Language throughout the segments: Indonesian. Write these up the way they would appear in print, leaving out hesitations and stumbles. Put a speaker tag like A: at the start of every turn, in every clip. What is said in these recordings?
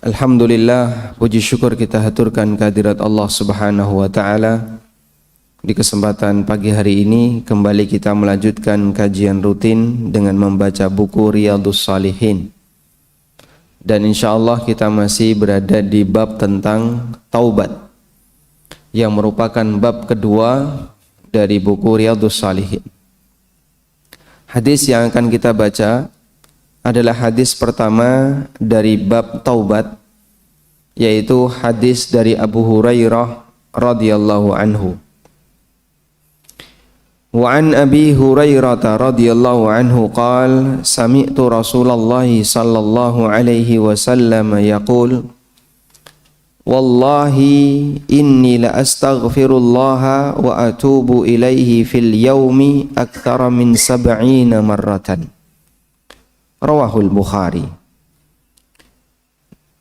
A: Alhamdulillah, puji syukur kita haturkan kehadirat Allah Subhanahu wa taala. Di kesempatan pagi hari ini kembali kita melanjutkan kajian rutin dengan membaca buku Riyadhus Shalihin. Dan insyaallah kita masih berada di bab tentang taubat, yang merupakan bab kedua dari buku Riyadhus Shalihin. Hadis yang akan kita baca adalah hadis pertama dari bab taubat, yaitu hadis dari Abu Hurairah radhiyallahu anhu. Wa an Abi Hurairah radhiyallahu anhu qala sami'tu Rasulullah sallallahu alaihi wasallam yaqul wallahi inni la astaghfirullah wa atubu ilaihi fil yaumi aktsara min 70 marratan. Rawahul Bukhari.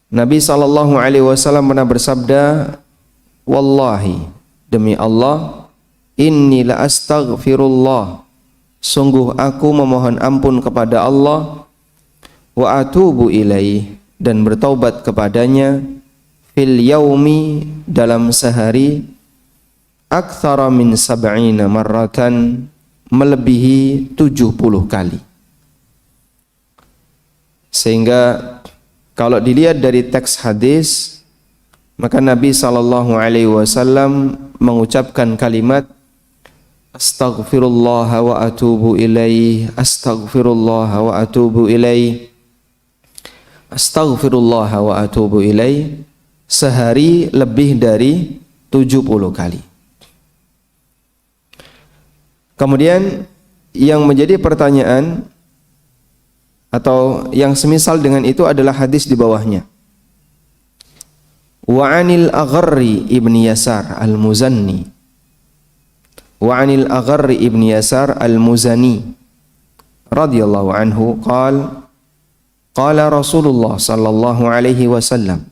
A: Nabi sallallahu alaihi wasallam pernah bersabda, wallahi, demi Allah, inni la astaghfirullah, sungguh aku memohon ampun kepada Allah, wa atubu ilaih, dan bertaubat kepadanya, fil yaumi, dalam sehari, aktsara min 70 marratan, melebihi 70 kali. Sehingga kalau dilihat dari teks hadis, maka Nabi sallallahu alaihi wasallam mengucapkan kalimat astaghfirullah wa atubu ilaih, astaghfirullah wa atubu ilaih, astaghfirullah wa atubu ilaih, sehari lebih dari 70 kali. Kemudian yang menjadi pertanyaan atau yang semisal dengan itu adalah hadis di bawahnya. Wa anil Agharri ibni Yasar al-Muzanni, wa anil Agharri ibni Yasar al-Muzani radhiyallahu anhu qala Rasulullah sallallahu alaihi wasallam,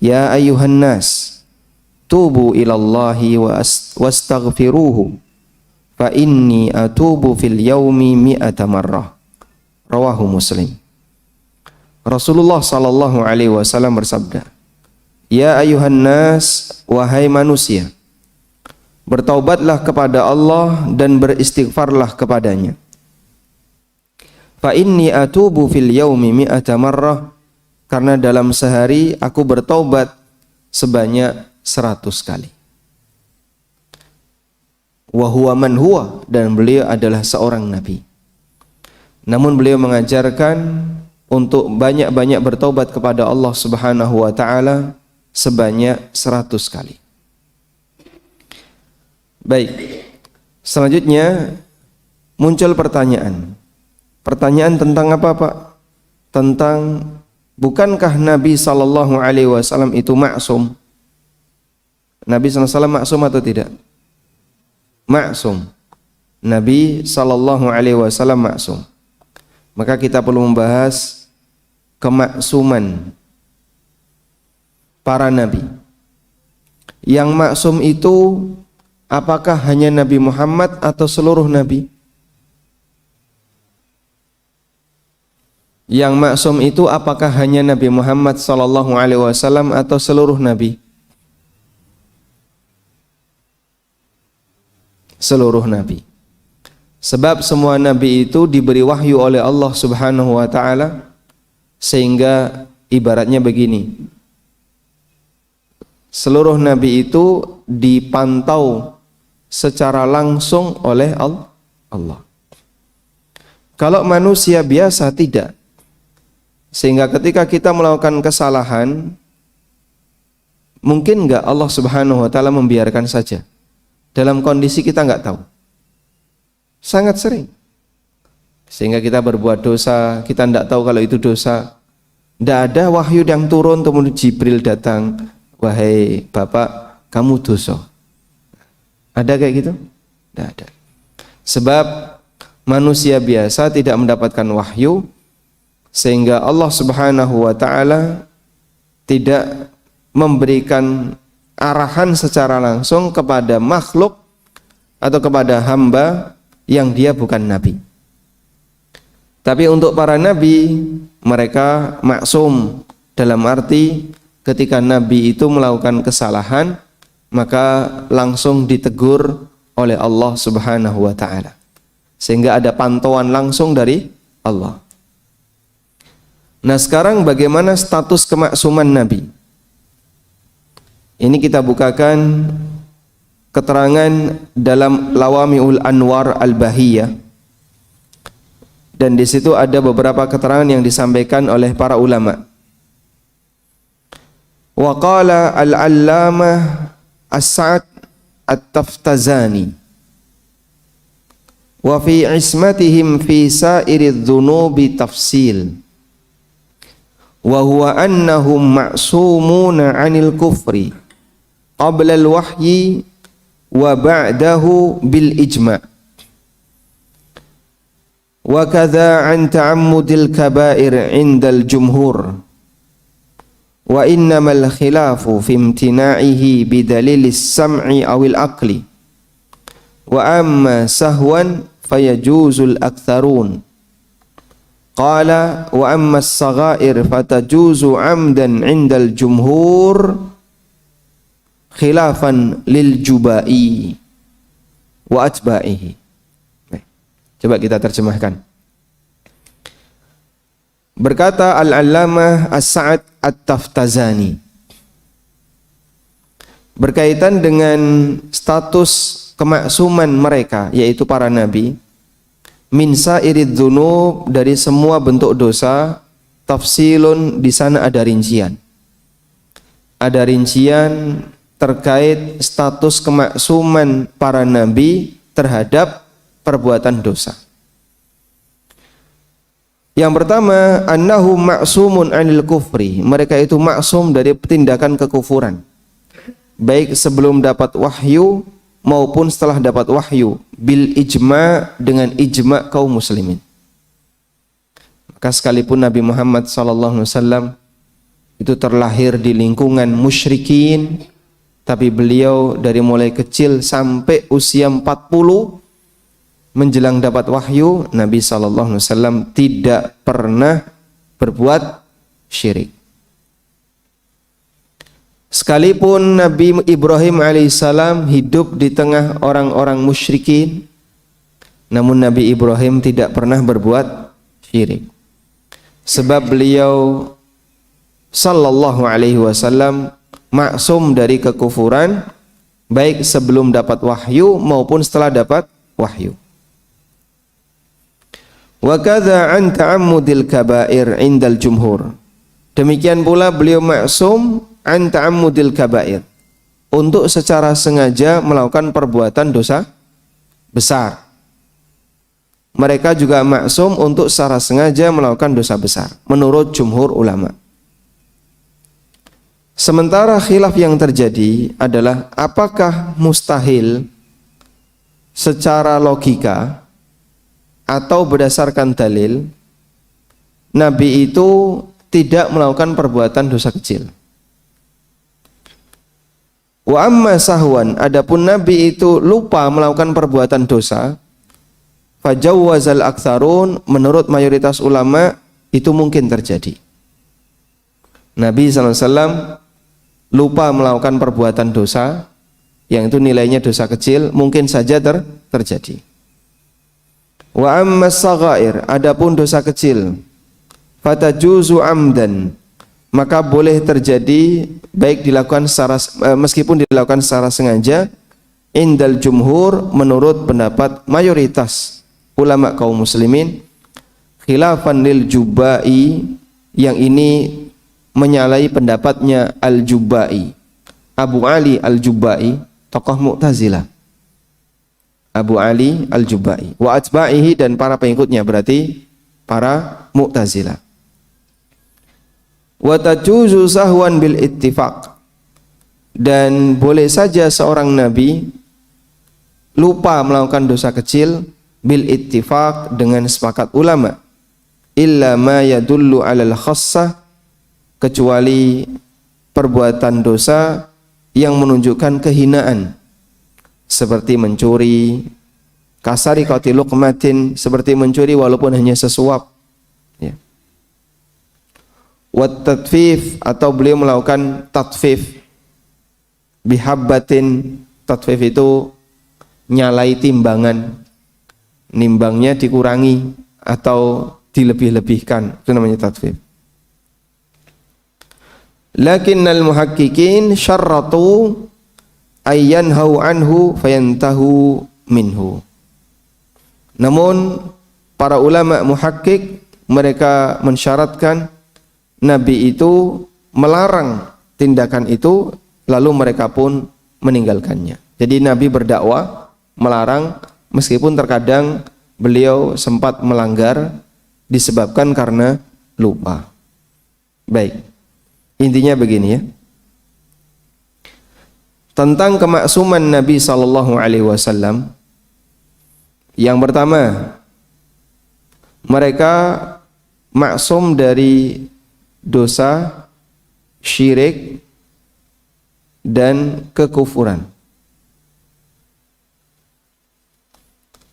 A: ya ayyuhan nas tubu ilallahi wastaghfiruhu fa inni atubu fil yaumi 100 marrah. Rawahu Muslim. Rasulullah sallallahu alaihi wasallam bersabda, ya ayuhan nas, wahai manusia, bertaubatlah kepada Allah dan beristighfarlah kepadanya. Fa inni atubu fil yaumi 100 marrah, karena dalam sehari aku bertaubat sebanyak 100 kali. Wa huwa man huwa, dan beliau adalah seorang nabi. Namun beliau mengajarkan untuk banyak-banyak bertaubat kepada Allah Subhanahu wa taala sebanyak 100 kali. Baik. Selanjutnya muncul pertanyaan. Pertanyaan tentang apa, Pak? Tentang bukankah Nabi sallallahu alaihi wasallam itu maksum? Nabi sallallahu alaihi wasallam maksum atau tidak? Maksum. Nabi sallallahu alaihi wasallam maksum. Maka kita perlu membahas kemaksuman para nabi. Yang maksum itu apakah hanya Nabi Muhammad atau seluruh nabi? Yang maksum itu apakah hanya Nabi Muhammad sallallahu alaihi wasallam atau seluruh nabi? Seluruh nabi. Sebab semua nabi itu diberi wahyu oleh Allah Subhanahu wa taala, sehingga ibaratnya begini. Seluruh nabi itu dipantau secara langsung oleh Allah. Kalau manusia biasa tidak. Sehingga ketika kita melakukan kesalahan, mungkin enggak Allah Subhanahu wa taala membiarkan saja dalam kondisi kita enggak tahu. Sangat sering. Sehingga kita berbuat dosa, kita tidak tahu kalau itu dosa. Tidak ada wahyu yang turun, kemudian Jibril datang, wahai Bapak, kamu dosa. Ada kayak gitu? Tidak ada. Sebab manusia biasa tidak mendapatkan wahyu, sehingga Allah Subhanahu wa taala tidak memberikan arahan secara langsung kepada makhluk atau kepada hamba yang dia bukan nabi. Tapi untuk para nabi, mereka maksum, dalam arti ketika nabi itu melakukan kesalahan, maka langsung ditegur oleh Allah Subhanahu wa taala. Sehingga ada pantauan langsung dari Allah. Nah, sekarang bagaimana status kemaksuman nabi? Ini kita bukakan keterangan dalam Lawami'ul Anwar Al-Bahiyah. Dan di situ ada beberapa keterangan yang disampaikan oleh para ulama. Wa qala al-allamah As-Sa'd At-Taftazani wa fi ismatihim fi sa'iri dhunubi tafsil wa huwa annahum ma'sumuna 'anil kufri qabla al-wahyi wa ba'dahu bil ijma'. Wa kadza an ta'ammudil kaba'ir 'indal jumhur wa innamal khilafu fi imtina'ihi bidalilis sam'i awil aqli wa amma sahwan fayajuzul aktharun qala wa amma as-saghair fatajuzu 'amdan 'indal jumhur khilafan lil jubai wa atba'ihi. Coba kita terjemahkan. Berkata Al-Allamah As-Sa'd At-Taftazani berkaitan dengan status kemaksuman mereka, yaitu para nabi, min sa'irid dzunub, dari semua bentuk dosa, tafsilun, di sana ada rincian. Ada rincian terkait status kemaksuman para nabi terhadap perbuatan dosa. Yang pertama, annahu ma'sumun 'anil kufri, mereka itu maksum dari tindakan kekufuran, baik sebelum dapat wahyu maupun setelah dapat wahyu, bil ijma', dengan ijma' kaum muslimin. Maka sekalipun Nabi Muhammad SAW itu terlahir di lingkungan musyrikin, tapi beliau dari mulai kecil sampai usia 40 menjelang dapat wahyu, Nabi SAW tidak pernah berbuat syirik. Sekalipun Nabi Ibrahim alaihissalam hidup di tengah orang-orang musyrikin, namun Nabi Ibrahim tidak pernah berbuat syirik. Sebab beliau sallallahu alaihi wasallam maksum dari kekufuran, baik sebelum dapat wahyu maupun setelah dapat wahyu. Wa kadza an ta'ammudil kaba'ir 'indal jumhur. Demikian pula beliau maksum an ta'ammudil kaba'ir, untuk secara sengaja melakukan perbuatan dosa besar. Mereka juga maksum untuk secara sengaja melakukan dosa besar menurut jumhur ulama. Sementara khilaf yang terjadi adalah apakah mustahil secara logika atau berdasarkan dalil Nabi itu tidak melakukan perbuatan dosa kecil. Wa amma sahwan, adapun Nabi itu lupa melakukan perbuatan dosa, fajawwazal aktsarun, menurut mayoritas ulama itu mungkin terjadi. Nabi SAW lupa melakukan perbuatan dosa yang itu nilainya dosa kecil, mungkin saja terjadi. Wa amma saghair, adapun dosa kecil, fatajuzu amdan, maka boleh terjadi baik dilakukan secara meskipun dilakukan secara sengaja, indal jumhur, menurut pendapat mayoritas ulama kaum muslimin, khilafan lil jubai, yang ini menyalahi pendapatnya Al-Jubai, Abu Ali Al-Jubai, tokoh Mu'tazilah. Abu Ali Al-Jubai wa atba'ihi, dan para pengikutnya, berarti para Mu'tazilah. Wa tajuzu sahwan bil ittifaq, dan boleh saja seorang nabi lupa melakukan dosa kecil bil ittifaq, dengan sepakat ulama, illa ma yadullu alal khassah, kecuali perbuatan dosa yang menunjukkan kehinaan, seperti mencuri, kasari qati luqmatin, seperti mencuri walaupun hanya sesuap, wat tatfif, atau beliau melakukan tatfif bihabbatin. Tatfif itu nyalai timbangan, nimbangnya dikurangi atau dilebih-lebihkan, itu namanya tatfif. Lakinnal muhaqqiqin syarratu ayyanhau anhu fayantahu minhu. Namun para ulama muhaqqiq mereka mensyaratkan Nabi itu melarang tindakan itu, lalu mereka pun meninggalkannya. Jadi Nabi berdakwah melarang, meskipun terkadang beliau sempat melanggar disebabkan karena lupa. Baik, intinya begini ya, tentang kemaksuman Nabi SAW. Yang pertama, mereka maksum dari dosa, syirik, dan kekufuran.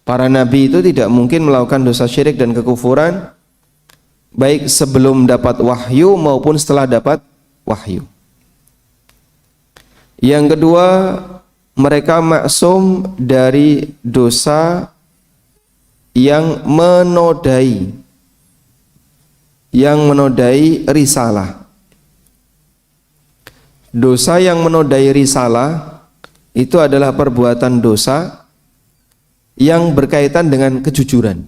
A: Para nabi itu tidak mungkin melakukan dosa syirik dan kekufuran, baik sebelum dapat wahyu maupun setelah dapat wahyu. Yang kedua, mereka maksum dari dosa yang menodai risalah. Dosa yang menodai risalah itu adalah perbuatan dosa yang berkaitan dengan kejujuran.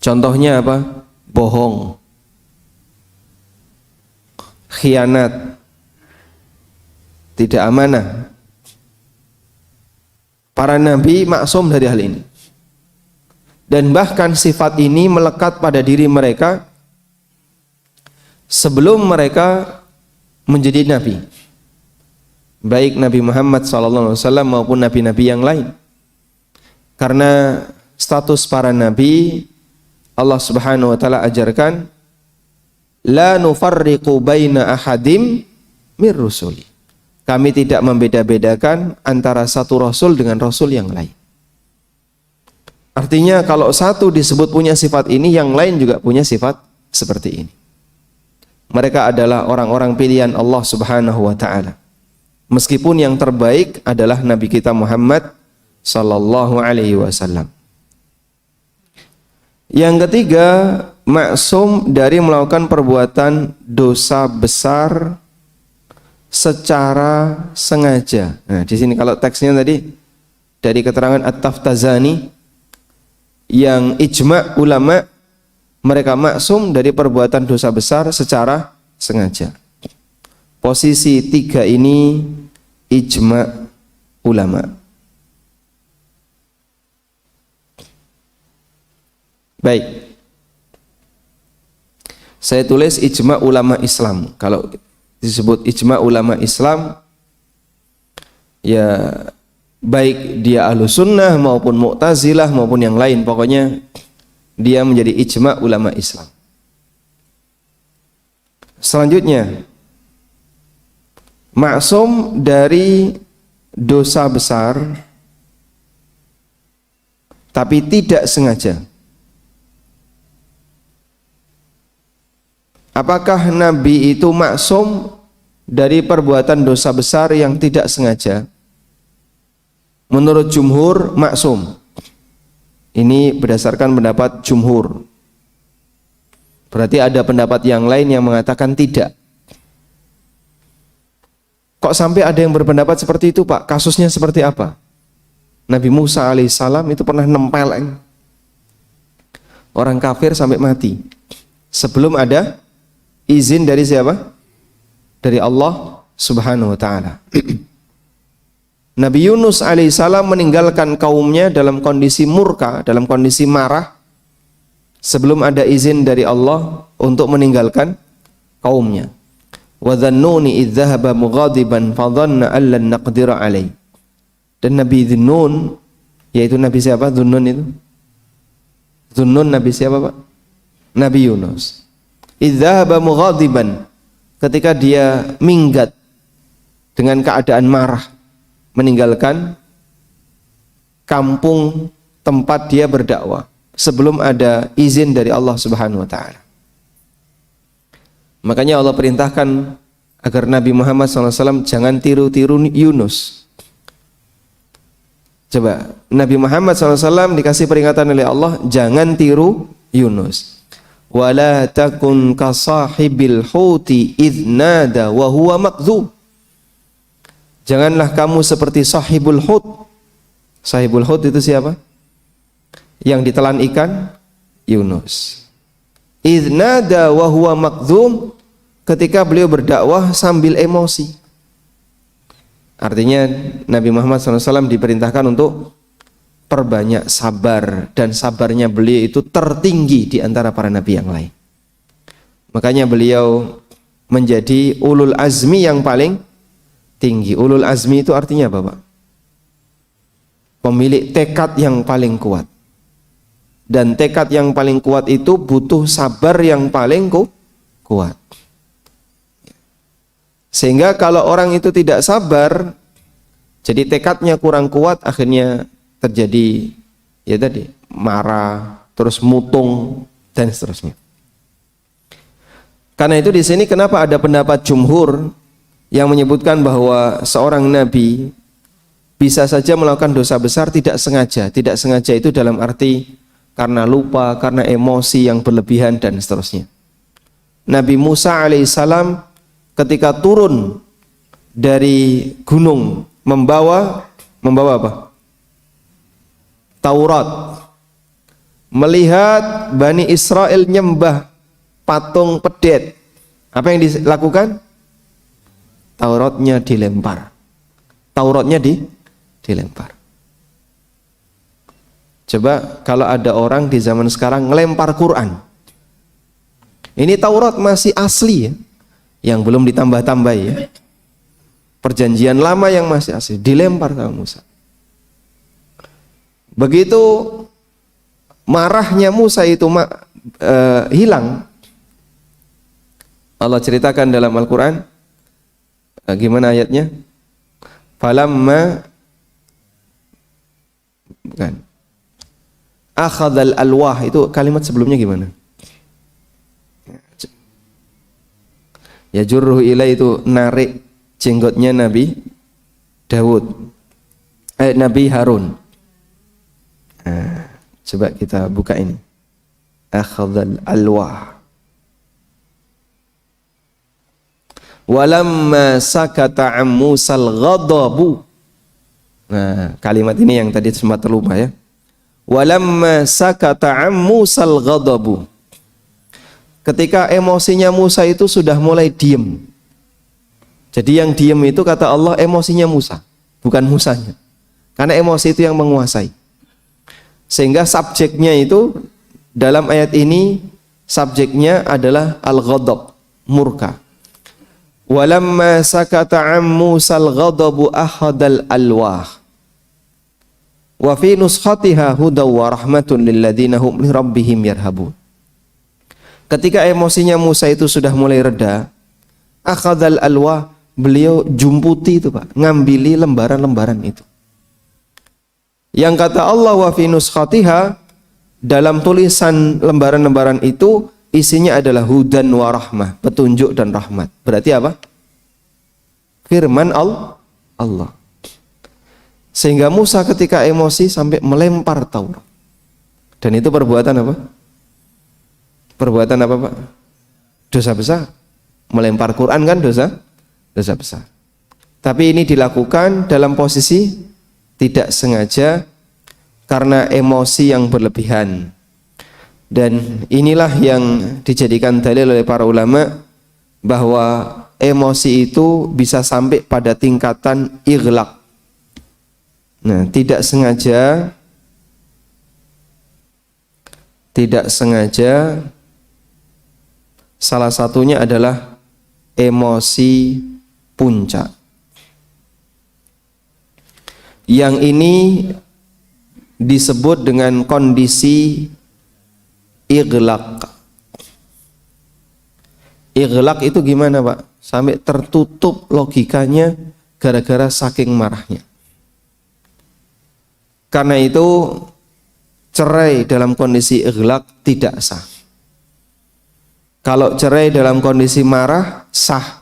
A: Contohnya apa? Bohong, khianat, tidak amanah. Para nabi maksum dari hal ini. Dan bahkan sifat ini melekat pada diri mereka sebelum mereka menjadi nabi, baik Nabi Muhammad SAW maupun nabi-nabi yang lain. Karena status para nabi, Allah Subhanahu wa taala ajarkan, la nufarriqu baina ahadim mir rusuli. Kami tidak membeda-bedakan antara satu rasul dengan rasul yang lain. Artinya kalau satu disebut punya sifat ini, yang lain juga punya sifat seperti ini. Mereka adalah orang-orang pilihan Allah Subhanahu wa taala. Meskipun yang terbaik adalah Nabi kita Muhammad sallallahu alaihi wasallam. Yang ketiga, maksum dari melakukan perbuatan dosa besar secara sengaja. Nah, di sini kalau teksnya tadi dari keterangan At-Taftazani, yang ijma' ulama, mereka maksum dari perbuatan dosa besar secara sengaja. Posisi tiga ini ijma' ulama. Baik, saya tulis ijma' ulama Islam. Kalau disebut ijma' ulama Islam, ya baik dia Ahlus Sunnah maupun Mu'tazilah maupun yang lain, pokoknya dia menjadi ijma' ulama Islam. Selanjutnya, maksum dari dosa besar tapi tidak sengaja. Apakah Nabi itu maksum dari perbuatan dosa besar yang tidak sengaja? Menurut jumhur, maksum. Ini berdasarkan pendapat jumhur. Berarti ada pendapat yang lain yang mengatakan tidak. Kok sampai ada yang berpendapat seperti itu, Pak? Kasusnya seperti apa? Nabi Musa alaihissalam itu pernah nempeleng orang kafir sampai mati, sebelum ada izin dari siapa? Dari Allah Subhanahu wa taala. Nabi Yunus alaihissalam meninggalkan kaumnya dalam kondisi murka, dalam kondisi marah, sebelum ada izin dari Allah untuk meninggalkan kaumnya. Wa dhannuni idh dhahaba mughadiban fa dhanna an lan naqdira alaihi. Dan Nabi Dhunnun, yaitu Nabi siapa? Dhunnun itu? Dhunnun Nabi siapa, Pak? Nabi Yunus. Idh dhahaba mughadiban, ketika dia minggat dengan keadaan marah, meninggalkan kampung tempat dia berdakwah sebelum ada izin dari Allah Subhanahu wa taala. Makanya Allah perintahkan agar Nabi Muhammad SAW jangan tiru-tiru Yunus. Coba, Nabi Muhammad SAW dikasih peringatan oleh Allah, jangan tiru Yunus. Wala takun kasahibil huti idh nada wa huwa makdzub. Janganlah kamu seperti sahibul hut. Sahibul hut itu siapa? Yang ditelan ikan? Yunus. Idh nada wa huwa makdzub, ketika beliau berdakwah sambil emosi. Artinya Nabi Muhammad SAW diperintahkan untuk perbanyak sabar, dan sabarnya beliau itu tertinggi di antara para nabi yang lain. Makanya beliau menjadi ulul azmi yang paling tinggi. Ulul azmi itu artinya apa, Pak? Pemilik tekad yang paling kuat. Dan tekad yang paling kuat itu butuh sabar yang paling kuat. Sehingga kalau orang itu tidak sabar, jadi tekadnya kurang kuat, akhirnya terjadi ya tadi marah, terus mutung dan seterusnya. Karena itu di sini kenapa ada pendapat jumhur yang menyebutkan bahwa seorang nabi bisa saja melakukan dosa besar tidak sengaja. Tidak sengaja itu dalam arti karena lupa, karena emosi yang berlebihan dan seterusnya. Nabi Musa alaihissalam ketika turun dari gunung membawa apa? Taurat. Melihat Bani Israel nyembah patung pedet. Apa yang dilakukan? Tauratnya dilempar. Tauratnya dilempar. Coba kalau ada orang di zaman sekarang ngelempar Quran. Ini Taurat masih asli ya, yang belum ditambah-tambah ya. Perjanjian lama yang masih asli dilempar sama Musa. Begitu marahnya Musa itu hilang. Allah ceritakan dalam Al-Quran, gimana ayatnya? Falamma bukan akhadhal alwah, itu kalimat sebelumnya gimana? Ya jurruhu ilai, itu narik jenggotnya Nabi Dawud, Nabi Harun. Nah, coba kita buka ini. Akhadhal alwah. Walamma sakata an Musal ghadabu. Nah, kalimat ini yang tadi sempat terlupa ya. Walamma sakata an Musal ghadabu. Ketika emosinya Musa itu sudah mulai diem. Jadi yang diem itu kata Allah emosinya Musa, bukan Musanya. Karena emosi itu yang menguasai. Sehingga subjeknya itu dalam ayat ini, subjeknya adalah al-ghadab, murka. Walamma sakata an Musal ghadabu ahadal alwah. Wa fi nuskhatiha hudaw wa rahmatun lil ladzina hum li rabbihim yarhabun. Ketika emosinya Musa itu sudah mulai reda, akhadhal alwah, beliau jumputi itu Pak, ngambili lembaran-lembaran itu. Yang kata Allah wa fi nuskhatiha, dalam tulisan lembaran-lembaran itu isinya adalah hudan wa rahmah, petunjuk dan rahmat. Berarti apa? Firman Allah. Sehingga Musa ketika emosi sampai melempar Taurat. Dan itu perbuatan apa? Perbuatan apa Pak? Dosa besar. Melempar Quran kan dosa besar. Tapi ini dilakukan dalam posisi tidak sengaja karena emosi yang berlebihan. Dan inilah yang dijadikan dalil oleh para ulama bahwa emosi itu bisa sampai pada tingkatan ighlaq. Nah, tidak sengaja salah satunya adalah emosi puncak. Yang ini disebut dengan kondisi ighlaq. Ighlaq itu gimana Pak? Sampai tertutup logikanya gara-gara saking marahnya. Karena itu cerai dalam kondisi ighlaq tidak sah. Kalau cerai dalam kondisi marah sah.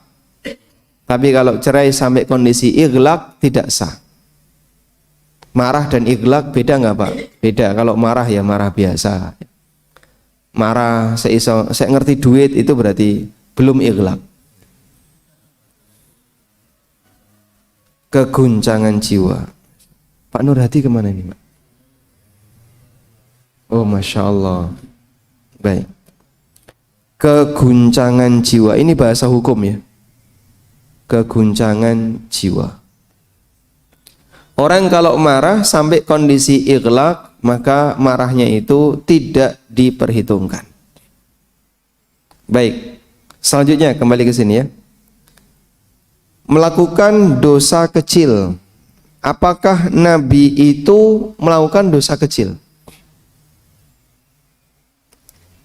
A: Tapi kalau cerai sampai kondisi ighlaq tidak sah. Marah dan ighlaq beda nggak Pak? Beda. Kalau marah ya marah biasa. Marah saya ngerti duit itu berarti belum ighlaq. Keguncangan jiwa. Pak Nur Hadi kemana ini Pak? Oh Masya Allah. Baik. Keguncangan jiwa. Ini bahasa hukum ya. Keguncangan jiwa. Orang kalau marah sampai kondisi ighlaq, maka marahnya itu tidak diperhitungkan. Baik. Selanjutnya kembali ke sini ya. Melakukan dosa kecil. Apakah Nabi itu melakukan dosa kecil?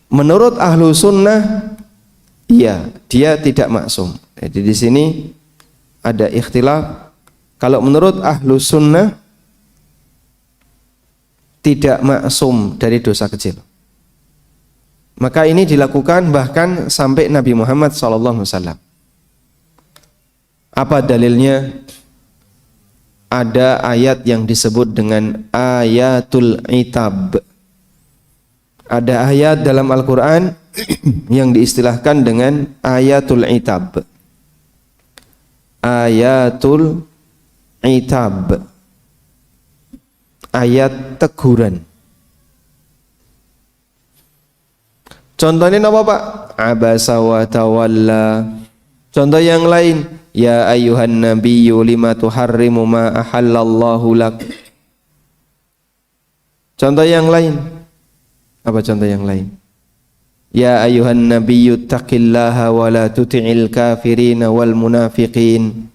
A: Menurut ahlu sunnah, iya, dia tidak maksum. Jadi di sini ada ikhtilaf. Kalau menurut ahlu sunnah, tidak maksum dari dosa kecil. Maka ini dilakukan bahkan sampai Nabi Muhammad SAW. Apa dalilnya? Ada ayat yang disebut dengan ayatul itab. Ada ayat dalam Al-Quran yang diistilahkan dengan ayatul itab. Ayatul itab. Ayat teguran. Contohnya apa Pak? Abasa wa tawalla. Contoh yang lain, ya ayyuhan nabiyyu lima tuharrimu ma ahallallahu lak. Contoh yang lain. Apa contoh yang lain? Ya ayyuhan nabiyyu taqillaha wa la tuti'il kafirina wal munafiqin.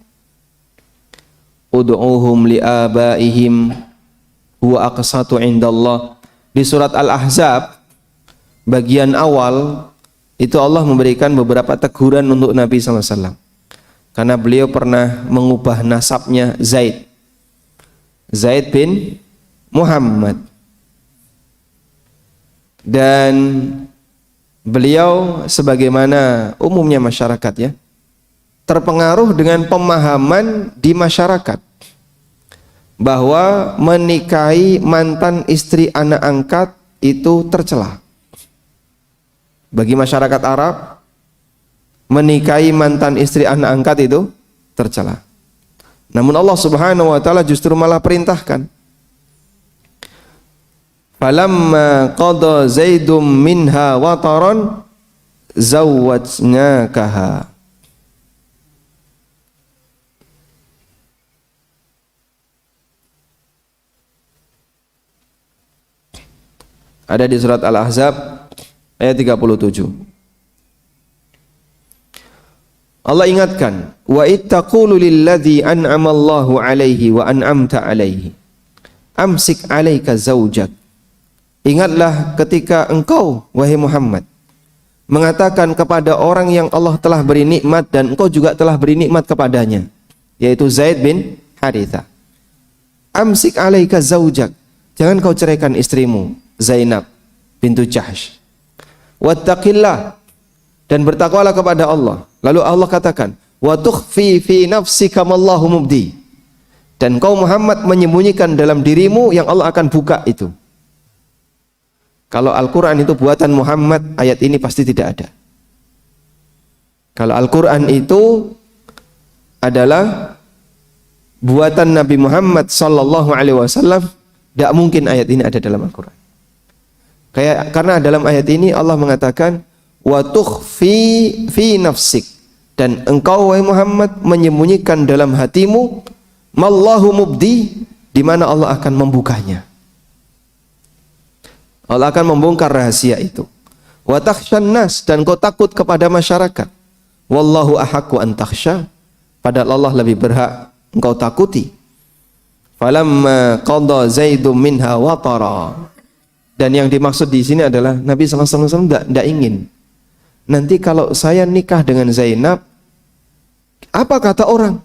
A: Ud'uhum li abaihim huwa aqsatu indallah. Di surat Al-Ahzab bagian awal itu Allah memberikan beberapa teguran untuk Nabi SAW. Karena beliau pernah mengubah nasabnya Zaid bin Muhammad. Dan beliau sebagaimana umumnya masyarakat ya, terpengaruh dengan pemahaman di masyarakat bahwa menikahi mantan istri anak angkat itu tercela. Bagi masyarakat Arab, menikahi mantan istri anak angkat itu tercela. Namun Allah Subhanahu wa taala justru malah perintahkan, falamma qada Zaidum minha wataran zawwajnakaha. Ada di surat Al-Ahzab ayat 37. Allah ingatkan, wa ittaqulu lilladzi an'ama Allahu alaihi wa an'amta alaihi amsik alaika zaujak. Ingatlah ketika engkau, wahai Muhammad, mengatakan kepada orang yang Allah telah beri nikmat dan engkau juga telah beri nikmat kepadanya, yaitu Zaid bin Haritha. Amsik alaika zaujak. Jangan kau ceraikan istrimu, Zainab bintu Jahsh. Wattaqillah. Dan bertakwalah kepada Allah. Lalu Allah katakan, wa tukhfi fi nafsika mallahu mubdi. Dan kau Muhammad menyembunyikan dalam dirimu yang Allah akan buka itu. Kalau Al-Quran itu buatan Muhammad, ayat ini pasti tidak ada. Kalau Al-Quran itu adalah buatan Nabi Muhammad sallallahu alaihi wasallam, tidak mungkin ayat ini ada dalam Al-Quran. Karena dalam ayat ini Allah mengatakan, wa tukhfi fi nafsik. Dan engkau wahai Muhammad menyembunyikan dalam hatimu mallahu mubdi, di mana Allah akan membukanya. Allah akan membongkar rahasia itu. Wa takhshan nas, dan kau takut kepada masyarakat. Wallahu ahaqqu an takhsha, padahal Allah lebih berhak engkau takuti. Falamma qada Zaidum minha watara. Dan yang dimaksud di sini adalah Nabi sallallahu alaihi wasallam tidak ingin nanti kalau saya nikah dengan Zainab, apa kata orang?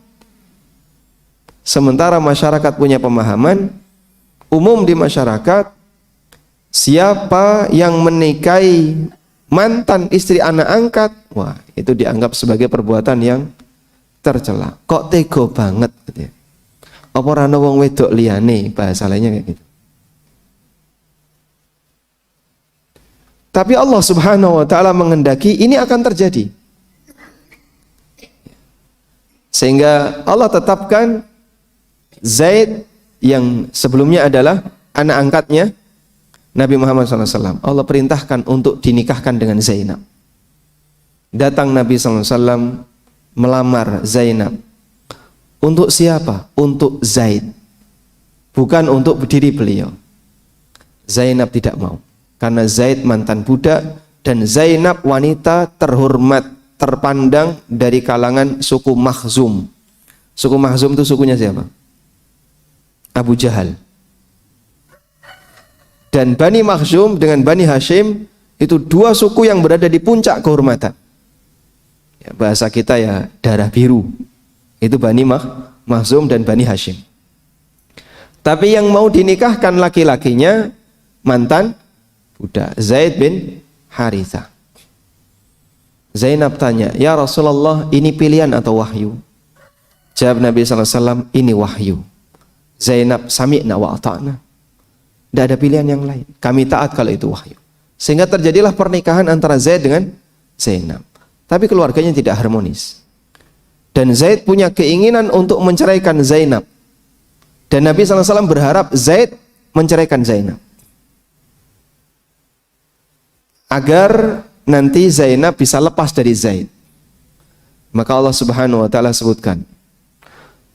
A: Sementara masyarakat punya pemahaman umum di masyarakat, siapa yang menikahi mantan istri anak angkat, wah itu dianggap sebagai perbuatan yang tercela. Kok tego banget gitu ya. Apa ora ana wong wedok liyane, bahasa lainnya kayak gitu. Tapi Allah Subhanahu wa taala menghendaki ini akan terjadi. Sehingga Allah tetapkan Zaid yang sebelumnya adalah anak angkatnya Nabi Muhammad SAW. Allah perintahkan untuk dinikahkan dengan Zainab. Datang Nabi SAW melamar Zainab. Untuk siapa? Untuk Zaid. Bukan untuk diri beliau. Zainab tidak mau. Karena Zaid mantan budak dan Zainab wanita terhormat, terpandang dari kalangan suku Makhzum. Suku Makhzum itu sukunya siapa? Abu Jahal. Dan Bani Makhzum dengan Bani Hashim itu dua suku yang berada di puncak kehormatan. Ya, bahasa kita ya darah biru. Itu Bani Makhzum dan Bani Hashim. Tapi yang mau dinikahkan laki-lakinya mantan budak, Zaid bin Harithah. Zainab tanya, "Ya Rasulullah, ini pilihan atau wahyu?" Jawab Nabi SAW, "Ini wahyu." Zainab, "Sami'na wa ata'na." Tidak ada pilihan yang lain. Kami taat kalau itu wahyu. Sehingga terjadilah pernikahan antara Zaid dengan Zainab. Tapi keluarganya tidak harmonis. Dan Zaid punya keinginan untuk menceraikan Zainab. Dan Nabi SAW berharap Zaid menceraikan Zainab. Agar nanti Zainab bisa lepas dari Zaid. Maka Allah Subhanahu wa taala sebutkan,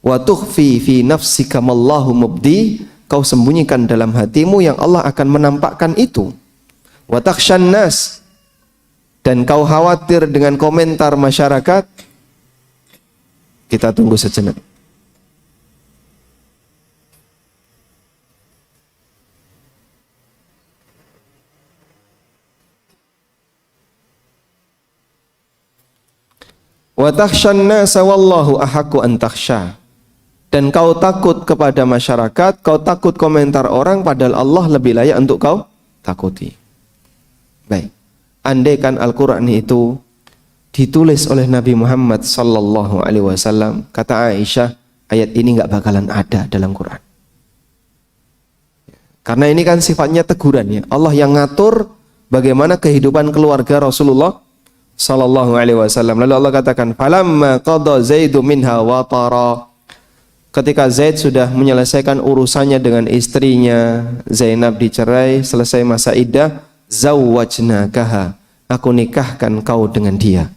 A: "Wa tukhfi fi nafsika mallahu mubdi," kau sembunyikan dalam hatimu yang Allah akan menampakkan itu. "Wa takhshan nas," dan kau khawatir dengan komentar masyarakat. Kita tunggu sejenak. Wa takhshan nasa wallahu ahaqqu an takhsha. Dan kau takut kepada masyarakat, kau takut komentar orang, padahal Allah lebih layak untuk kau takuti. Baik. Andaikan Al-Qur'an itu ditulis oleh Nabi Muhammad sallallahu alaihi wasallam, kata Aisyah, ayat ini enggak bakalan ada dalam Quran. Karena ini kan sifatnya teguran ya. Allah yang ngatur bagaimana kehidupan keluarga Rasulullah sallallahu alaihi wasallam. Lalu Allah katakan, "Falamma qada Zaidu minha watara." Ketika Zaid sudah menyelesaikan urusannya dengan istrinya, Zainab dicerai, selesai masa iddah, zawwajnakaha. Aku nikahkan kau dengan dia.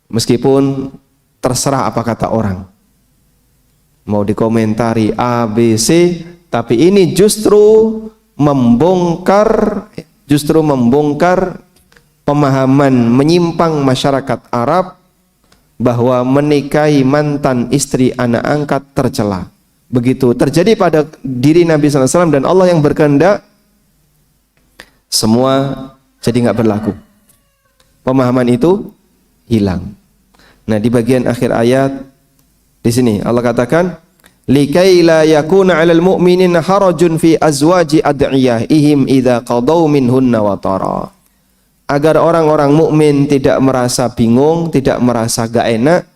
A: Meskipun terserah apa kata orang. Mau dikomentari A, B, C, tapi ini justru membongkar pemahaman menyimpang masyarakat Arab bahwa menikahi mantan istri anak angkat tercela. Begitu terjadi pada diri Nabi SAW dan Allah yang berkehendak, semua jadi nggak berlaku. Pemahaman itu hilang. Nah, di bagian akhir ayat di sini Allah katakan, "Likai la yakuna 'alal mu'minina harajun fi azwaji ad'iyaihim idza qadaw minhunna watara." Agar orang-orang mukmin tidak merasa bingung, tidak merasa gak enak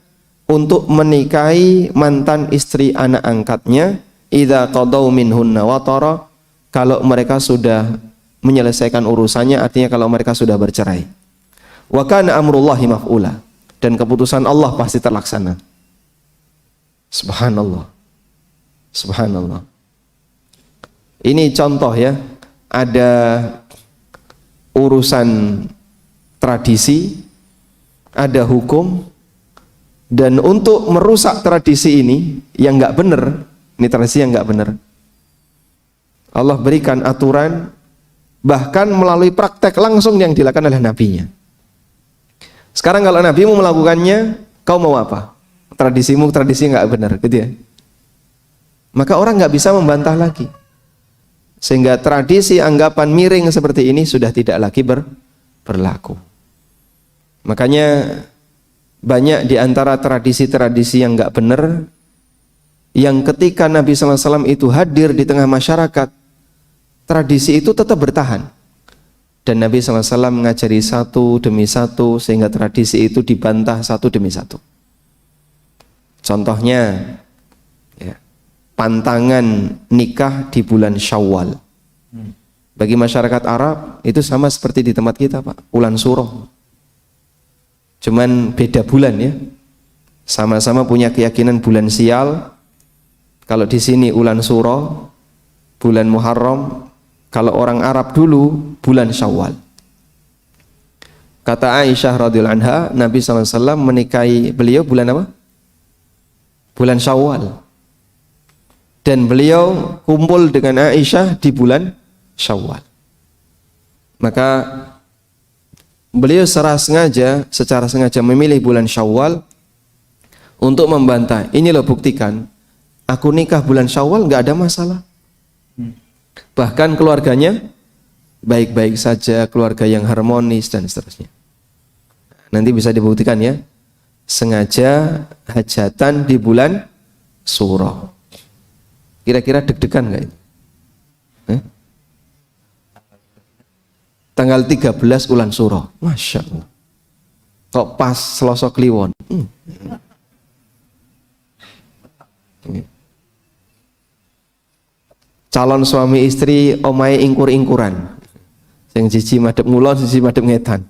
A: untuk menikahi mantan istri anak angkatnya, idza qadaw minhunna watara, kalau mereka sudah menyelesaikan urusannya, artinya kalau mereka sudah bercerai. Wa kana amrullahi maf'ula, dan keputusan Allah pasti terlaksana. Subhanallah. Subhanallah. Ini contoh ya, ada urusan tradisi, ada hukum, dan untuk merusak tradisi ini yang nggak benar, ini tradisi yang nggak benar, Allah berikan aturan, bahkan melalui praktek langsung yang dilakukan oleh nabinya. Sekarang kalau nabimu melakukannya, kau mau apa? Tradisimu tradisi nggak benar, gitu ya. Maka orang nggak bisa membantah lagi. Sehingga tradisi anggapan miring seperti ini sudah tidak lagi berlaku. Makanya banyak di antara tradisi-tradisi yang nggak benar, yang ketika Nabi SAW itu hadir di tengah masyarakat, tradisi itu tetap bertahan. Dan Nabi SAW mengajari satu demi satu sehingga tradisi itu dibantah satu demi satu. Contohnya, ya, pantangan nikah di bulan Syawal. Bagi masyarakat Arab itu sama seperti di tempat kita, Pak, Ulan Suroh. Cuman beda bulan ya. Sama-sama punya keyakinan bulan Sial. Kalau di sini Ulan Suroh, bulan Muharram. Kalau orang Arab dulu bulan Syawal. Kata Aisyah radhiyallahu anha, Nabi SAW menikahi beliau bulan apa? Bulan Syawal. Dan beliau kumpul dengan Aisyah di bulan Syawal. Maka beliau secara sengaja memilih bulan Syawal untuk membantah. Ini loh buktikan, aku nikah bulan Syawal nggak ada masalah. Bahkan keluarganya baik-baik saja, keluarga yang harmonis dan seterusnya. Nanti bisa dibuktikan ya. Sengaja hajatan di bulan Suro. Kira-kira deg-degan nggak itu? Tanggal 13 Ulan Suro. Masya Allah. Kok pas Selasa Kliwon. Calon suami istri omahe ingkur-ingkuran. Sing siji madhep ngulon, siji madhep ngetan.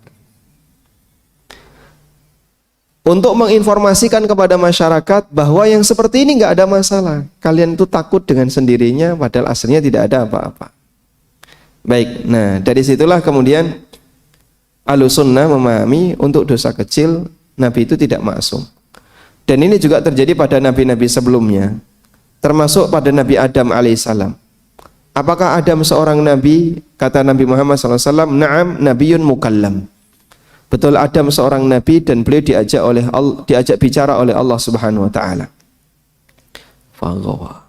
A: Untuk menginformasikan kepada masyarakat bahwa yang seperti ini nggak ada masalah. Kalian itu takut dengan sendirinya, padahal aslinya tidak ada apa-apa. Baik, nah dari situlah kemudian Ahlussunnah memahami untuk dosa kecil Nabi itu tidak maksum. Dan ini juga terjadi pada nabi-nabi sebelumnya, termasuk pada Nabi Adam alaihissalam. Apakah Adam seorang nabi? Kata Nabi Muhammad SAW, na'am nabiyun mukallam. Betul, Adam seorang nabi dan beliau diajak bicara oleh Allah Subhanahu wa taala. Faghawa.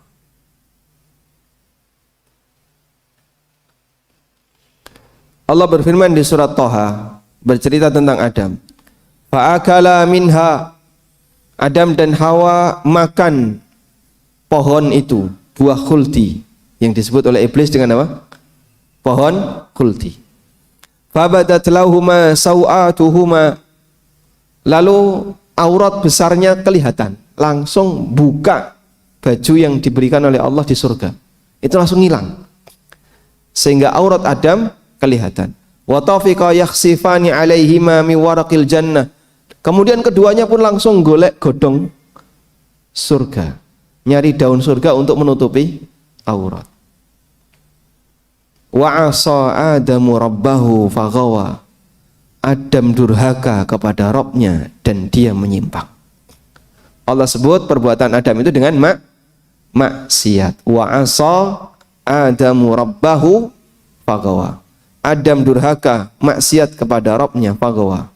A: Allah berfirman di surat Thaha bercerita tentang Adam. Fa'akala minha. Adam dan Hawa makan pohon itu, buah khuldi yang disebut oleh iblis dengan apa? Pohon khuldi. Fabadat lahuma sawatuhuma. Lalu aurat besarnya kelihatan, langsung buka baju yang diberikan oleh Allah di surga. Itu langsung hilang. Sehingga aurat Adam kelihatan. Wa tafiqa yakhsifani alaihima mi waraqil jannah. Kemudian keduanya pun langsung golek godong surga, nyari daun surga untuk menutupi aurat. Wa asa Adamu rabbahu faghawa. Adam durhaka kepada Rabbnya dan dia menyimpang. Allah sebut perbuatan Adam itu dengan maksiat. Wa asa Adamu rabbahu faghawa. Adam durhaka, maksiat kepada Rabbnya, faghawa.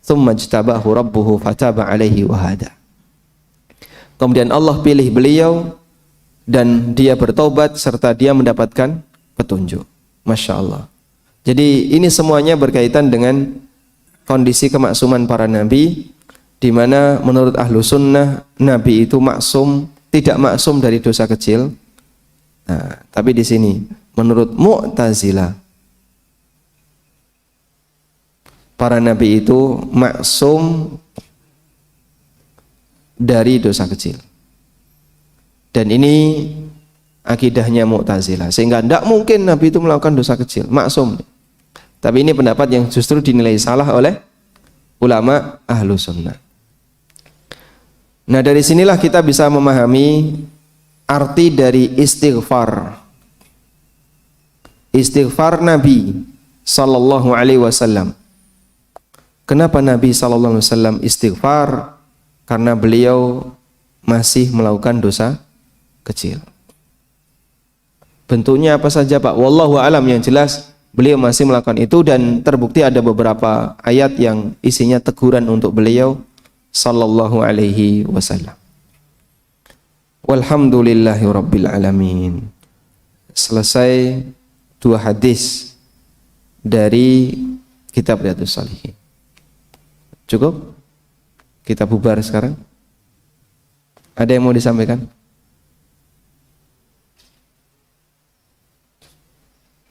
A: Tsumma jtabahu rabbuhu fataba alaihi wa hada. Kemudian Allah pilih beliau dan dia bertobat serta dia mendapatkan petunjuk. Masya Allah. Jadi ini semuanya berkaitan dengan kondisi kemaksuman para nabi, di mana menurut Ahlussunnah nabi itu maksum, tidak maksum dari dosa kecil. Nah, tapi di sini menurut Mu'tazilah para nabi itu maksum dari dosa kecil. Dan ini akidahnya Mu'tazilah. Sehingga tidak mungkin nabi itu melakukan dosa kecil, maksum. Tapi ini pendapat yang justru dinilai salah oleh ulama Ahlussunnah. Nah, dari sinilah kita bisa memahami arti dari istighfar. Istighfar Nabi sallallahu alaihi wasallam. Kenapa Nabi SAW istighfar? Karena beliau masih melakukan dosa kecil. Bentuknya apa saja Pak? Wallahu alam, yang jelas beliau masih melakukan itu dan terbukti ada beberapa ayat yang isinya teguran untuk beliau sallallahu alaihi wasallam. Walhamdulillahi rabbil alamin. Selesai 2 hadis dari kitab Riyadhus Shalihin. Cukup? Kita bubar sekarang. Ada yang mau disampaikan?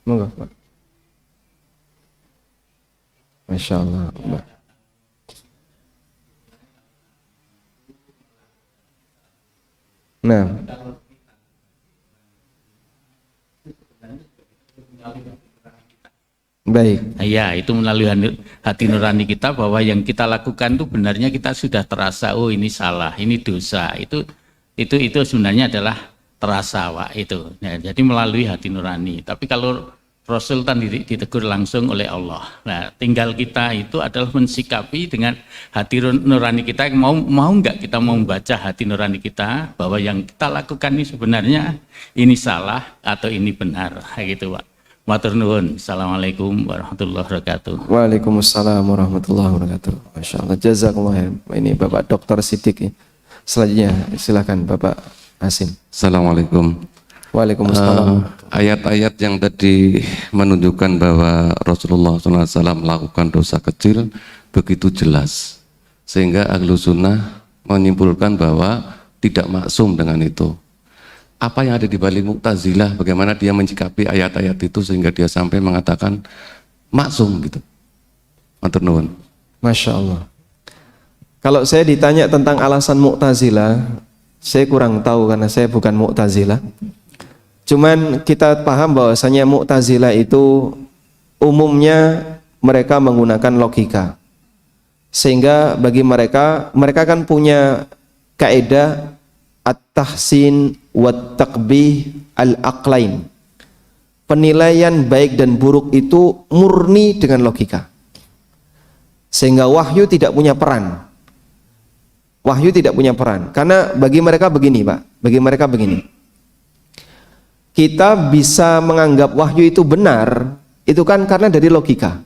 A: Monggo, Pak. Masya Allah. Nah, baik.
B: Ya, itu melalui hati nurani kita bahwa yang kita lakukan itu benarnya kita sudah terasa, oh ini salah, ini dosa. Itu sebenarnya adalah terasa, Pak, itu. Ya, jadi melalui hati nurani. Tapi kalau Rasul kan ditegur langsung oleh Allah. Nah, tinggal kita itu adalah mensikapi dengan hati nurani kita. Mau nggak kita mau membaca hati nurani kita bahwa yang kita lakukan ini sebenarnya ini salah atau ini benar, gitu, Pak. Matur nuwun. Assalamualaikum warahmatullahi wabarakatuh.
A: Waalaikumsalam warahmatullahi wabarakatuh. Masya Allah. Jazakumullah. Ini Bapak Dr. Siddiq. Selanjutnya silakan Bapak Hasim.
C: Assalamualaikum.
A: Waalaikumsalam.
C: Ayat-ayat yang tadi menunjukkan bahwa Rasulullah SAW melakukan dosa kecil begitu jelas, sehingga Ahlus Sunnah menyimpulkan bahwa tidak maksum dengan itu. Apa yang ada di balik Mu'tazilah, bagaimana dia menyikapi ayat-ayat itu sehingga dia sampai mengatakan maksum gitu. Matur nuwun.
A: Masya Allah. Kalau saya ditanya tentang alasan Mu'tazilah, saya kurang tahu karena saya bukan Mu'tazilah. Cuman kita paham bahwasanya Mu'tazilah itu umumnya mereka menggunakan logika. Sehingga bagi mereka kan punya kaidah at-tahsin wat-taqbih al-aqlain. Penilaian baik dan buruk itu murni dengan logika. Sehingga wahyu tidak punya peran. Wahyu tidak punya peran. Karena bagi mereka begini, Pak. Bagi mereka begini. Kita bisa menganggap wahyu itu benar, itu kan karena dari logika.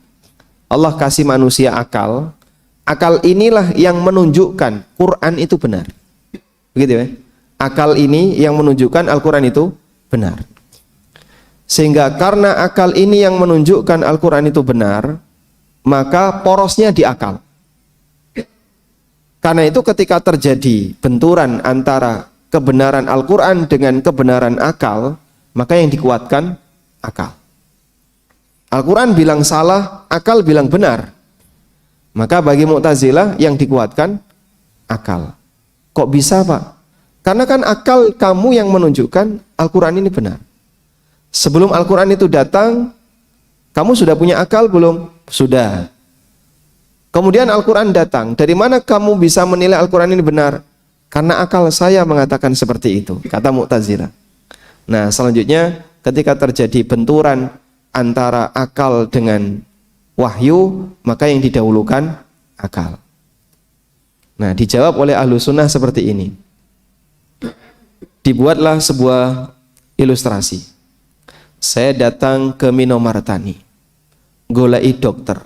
A: Allah kasih manusia akal. Akal inilah yang menunjukkan Quran itu benar. Begitu ya. Akal ini yang menunjukkan Al-Quran itu benar. Sehingga karena akal ini yang menunjukkan Al-Quran itu benar, maka porosnya di akal. Karena itu ketika terjadi benturan antara kebenaran Al-Quran dengan kebenaran akal, maka yang dikuatkan akal. Al-Quran bilang salah, akal bilang benar. Maka bagi Mu'tazilah yang dikuatkan akal. Kok bisa, Pak? Karena kan akal kamu yang menunjukkan Al-Quran ini benar. Sebelum Al-Quran itu datang, kamu sudah punya akal belum? Sudah. Kemudian Al-Quran datang. Dari mana kamu bisa menilai Al-Quran ini benar? Karena akal saya mengatakan seperti itu, kata Mu'tazilah. Nah, selanjutnya ketika terjadi benturan antara akal dengan wahyu, maka yang didahulukan akal. Nah, dijawab oleh Ahlus Sunnah seperti ini. Dibuatlah sebuah ilustrasi. Saya datang ke Minomartani, golai dokter.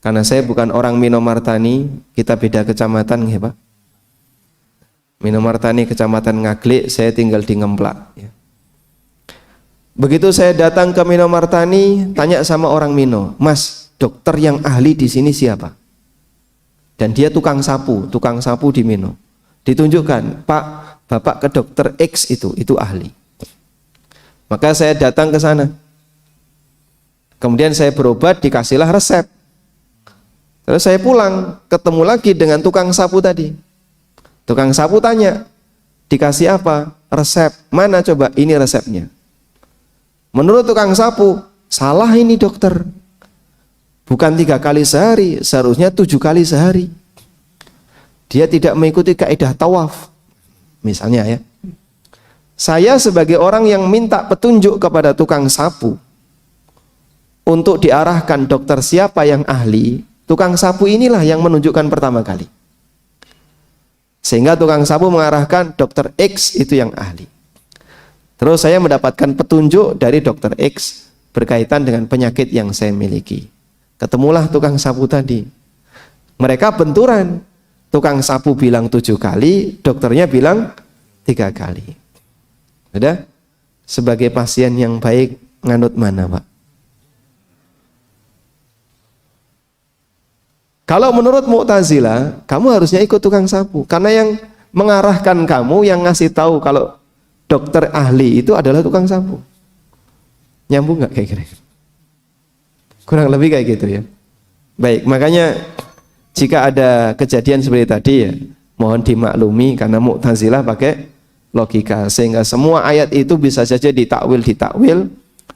A: Karena saya bukan orang Minomartani, kita beda kecamatan, ya Pak. Minomartani kecamatan Ngaglik, saya tinggal di Ngemplak. Ya. Begitu saya datang ke Minomartani, tanya sama orang Mino, Mas, dokter yang ahli di sini siapa? Dan dia tukang sapu di Mino. Ditunjukkan, Pak, Bapak ke dokter X itu ahli. Maka saya datang ke sana. Kemudian saya berobat, dikasihlah resep. Terus saya pulang, ketemu lagi dengan tukang sapu tadi. Tukang sapu tanya, dikasih apa? Resep. Mana coba? Ini resepnya. Menurut tukang sapu, salah ini dokter. Bukan 3 kali sehari, seharusnya 7 kali sehari. Dia tidak mengikuti kaidah tawaf. Misalnya ya. Saya sebagai orang yang minta petunjuk kepada tukang sapu untuk diarahkan dokter siapa yang ahli, tukang sapu inilah yang menunjukkan pertama kali. Sehingga tukang sapu mengarahkan dokter X itu yang ahli. Terus saya mendapatkan petunjuk dari dokter X berkaitan dengan penyakit yang saya miliki. Ketemulah tukang sapu tadi. Mereka benturan. Tukang sapu bilang 7 kali, dokternya bilang 3 kali. Sudah? Sebagai pasien yang baik, nganut mana, Pak? Kalau menurut Mu'tazilah, kamu harusnya ikut tukang sapu. Karena yang mengarahkan kamu, yang ngasih tahu kalau dokter ahli itu adalah tukang sapu. Nyambung nggak kayak kira? Kurang lebih kayak gitu ya. Baik, makanya jika ada kejadian seperti tadi ya, mohon dimaklumi karena Mu'tazilah pakai logika, sehingga semua ayat itu bisa saja ditakwil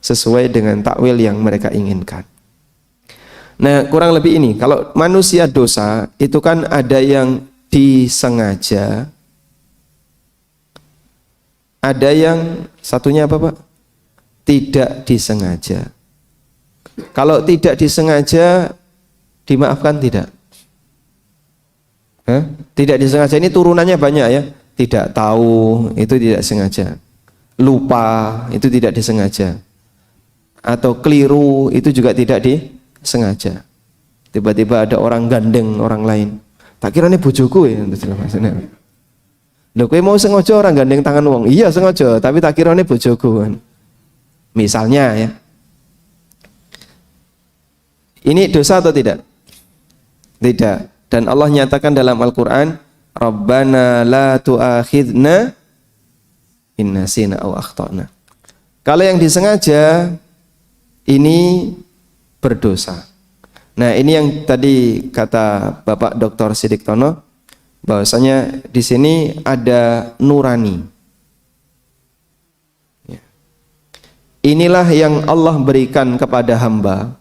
A: sesuai dengan takwil yang mereka inginkan. Nah, kurang lebih ini, kalau manusia dosa itu kan ada yang disengaja, ada yang satunya apa Pak? Tidak disengaja. Kalau tidak disengaja dimaafkan tidak? Tidak disengaja ini turunannya banyak ya. Tidak tahu itu tidak sengaja. Lupa itu tidak disengaja. Atau keliru itu juga tidak disengaja. Tiba-tiba ada orang gandeng orang lain. Tak kira ini bojoku ya. Loh, kowe mau sengaja orang gandeng tangan wong? Iya sengaja, tapi tak kira ini bojoku kan. Misalnya ya. Ini dosa atau tidak? Tidak. Dan Allah nyatakan dalam Al-Quran, Rabbana la tu'akhidna inna sina aw akhtana. Kalau yang disengaja ini berdosa. Nah, ini yang tadi kata Bapak Dr. Siddiq Tono, bahwasanya di sini ada nurani. Inilah yang Allah berikan kepada hamba,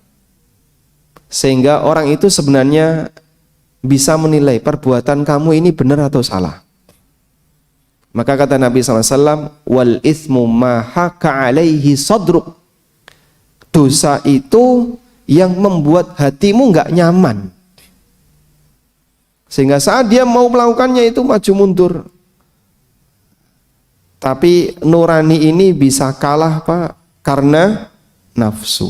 A: sehingga orang itu sebenarnya bisa menilai perbuatan kamu ini benar atau salah. Maka kata Nabi SAW, wal ithmu ma haka alaihi sadruk. Dosa itu yang membuat hatimu nggak nyaman, sehingga saat dia mau melakukannya itu maju mundur. Tapi nurani ini bisa kalah Pak, karena nafsu.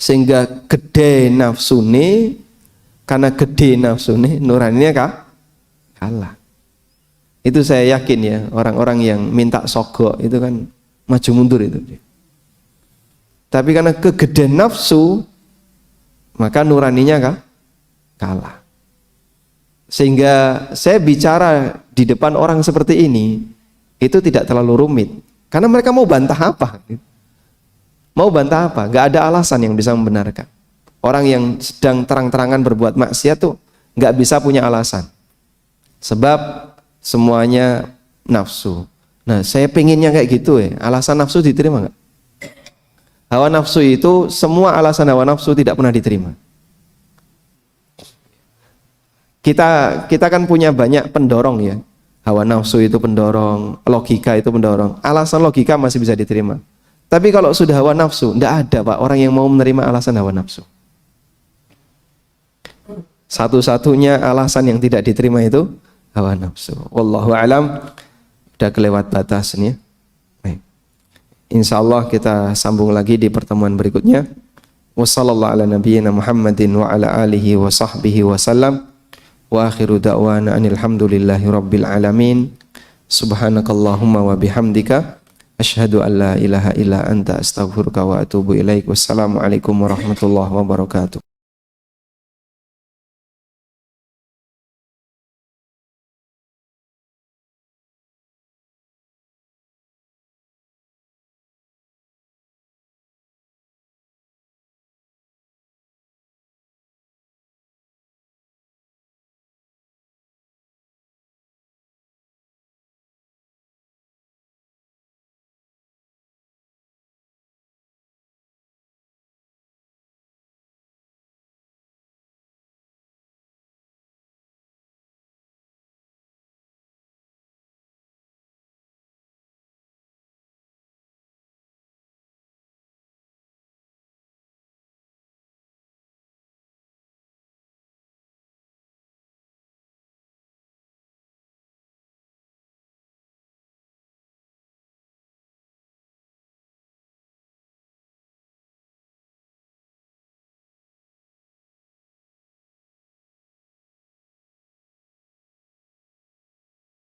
A: Sehingga gede nafsu nih, karena gede nafsu nih, nuraninya kalah. Itu saya yakin ya, orang-orang yang minta sogok itu kan maju mundur itu. Tapi karena kegedean nafsu, maka nuraninya kalah. Sehingga saya bicara di depan orang seperti ini, itu tidak terlalu rumit. Karena mereka mau bantah apa? Mau bantah apa? Gak ada alasan yang bisa membenarkan. Orang yang sedang terang-terangan berbuat maksiat tuh gak bisa punya alasan. Sebab semuanya nafsu. Nah, saya pengennya kayak gitu ya. Alasan nafsu diterima gak? Hawa nafsu itu, semua alasan hawa nafsu tidak pernah diterima. Kita kan punya banyak pendorong ya. Hawa nafsu itu pendorong, logika itu pendorong. Alasan logika masih bisa diterima. Tapi kalau sudah hawa nafsu, tidak ada Pak orang yang mau menerima alasan hawa nafsu. Satu-satunya alasan yang tidak diterima itu hawa nafsu. Wallahu alam. Udah kelewat batas nih. Insyaallah kita sambung lagi di pertemuan berikutnya. Wassallallahu ala nabiyyina Muhammadin wa ala alihi wa sahbihi wasallam. Wa akhiru da'wana anil hamdulillahi rabbil alamin. Subhanakallahumma wa bihamdika asyhadu an la ilaha illa anta astaghfiruka wa atubu ilaik. Wassalamualaikum warahmatullahi wabarakatuh.